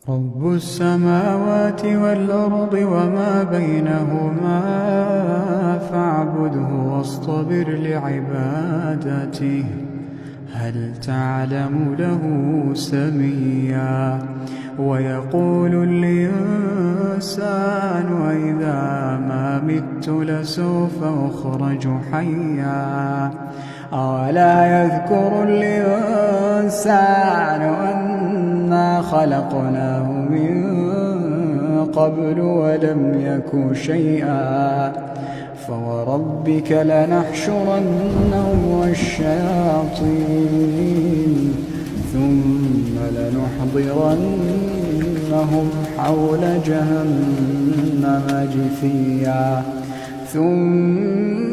رب السماوات والأرض وما بينهما فاعبده واصطبر لعبادته هل تعلم له سميا ويقول الإنسان أإذا ما مت لسوف أخرج حيا أولا يذكر الإنسان أنا خلقناه من قبل ولم يك شيئا فوربك لنحشرنهم والشياطين ثم لنحضرنهم حول جهنم جثيا ثم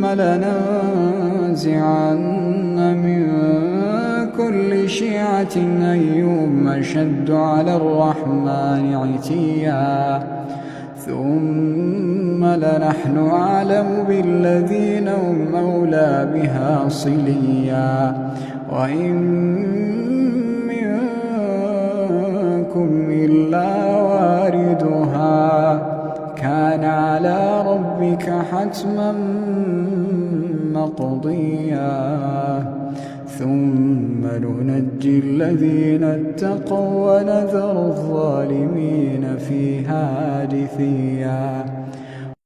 لننزعن من كل شيعة أيهم أشد على الرحمن عتيا ثم لنحن أعلم بالذين هم أولى بها صليا وإن منكم إلا واردها كان على ربك حتما مقضيا ثم ننجي الذين اتقوا ونذر الظالمين فيها جثيا